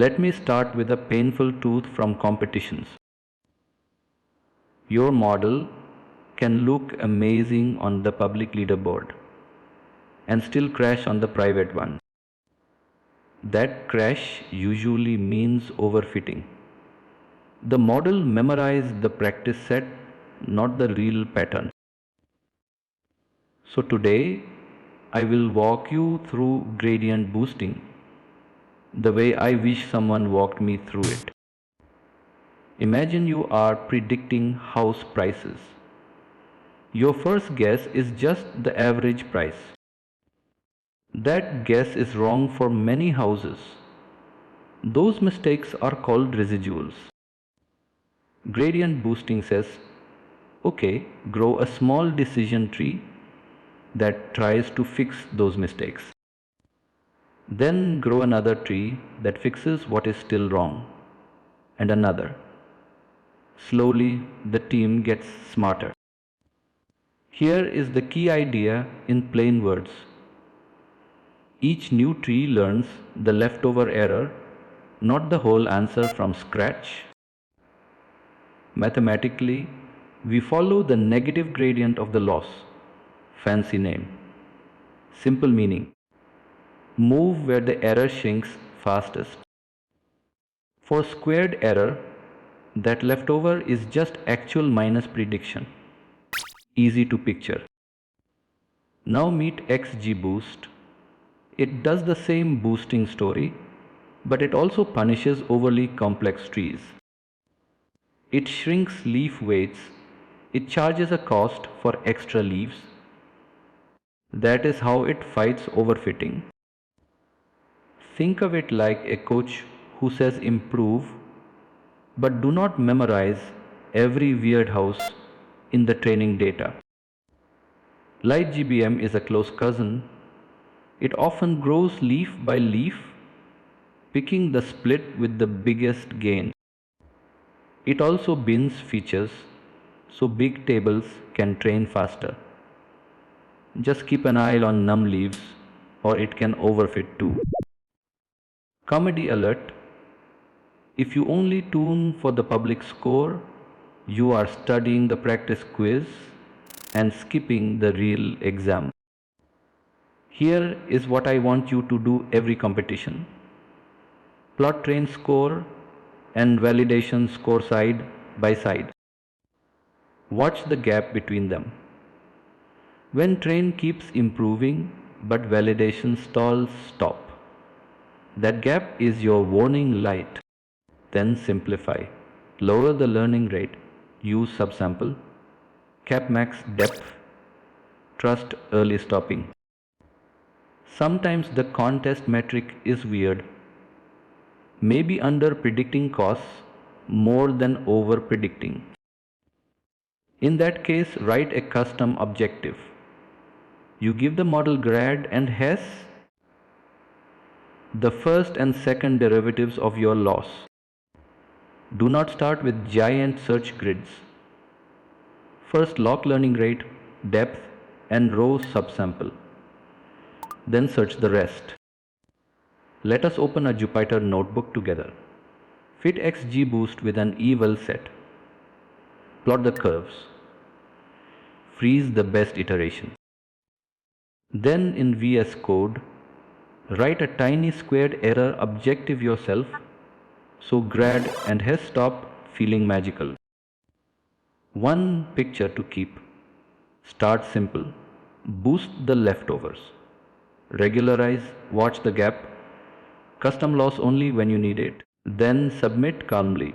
Let me start with a painful truth from competitions. Your model can look amazing on the public leaderboard and still crash on the private one. That crash usually means overfitting. The model memorized the practice set, not the real pattern. So today, I will walk you through gradient boosting the way I wish someone walked me through it. Imagine you are predicting house prices. Your first guess is just the average price. That guess is wrong for many houses. Those mistakes are called residuals. Gradient boosting says, okay, grow a small decision tree that tries to fix those mistakes. Then grow another tree that fixes what is still wrong, and another. Slowly, the team gets smarter. Here is the key idea in plain words. Each new tree learns the leftover error, not the whole answer from scratch. Mathematically, we follow the negative gradient of the loss. Fancy name. Simple meaning. Move where the error shrinks fastest. For squared error, that leftover is just actual minus prediction. Easy to picture. Now meet XGBoost. It does the same boosting story, but it also punishes overly complex trees. It shrinks leaf weights. It charges a cost for extra leaves. That is how it fights overfitting. Think of it like a coach who says improve, but do not memorize every weird house in the training data. Light GBM is a close cousin. It often grows leaf by leaf, picking the split with the biggest gain. It also bins features so big tables can train faster. Just keep an eye on numb leaves or it can overfit too. Comedy alert. If you only tune for the public score, you are studying the practice quiz and skipping the real exam. Here is what I want you to do every competition. Plot train score and validation score side by side. Watch the gap between them. When train keeps improving but validation stalls, stop. That gap is your warning light. Then simplify. Lower the learning rate. Use subsample. Cap max depth. Trust early stopping. Sometimes the contest metric is weird. Maybe under predicting costs more than over predicting. In that case, write a custom objective. You give the model grad and Hess the first and second derivatives of your loss. Do not start with giant search grids. First log learning rate, depth and row subsample. Then search the rest. Let us open a Jupyter notebook together. Fit XGBoost with an eval set. Plot the curves. Freeze the best iteration. Then in VS Code, write a tiny squared error objective yourself so grad and Hess stop feeling magical. One picture to keep. Start simple. Boost the leftovers. Regularize, watch the gap. Custom loss only when you need it. Then submit calmly.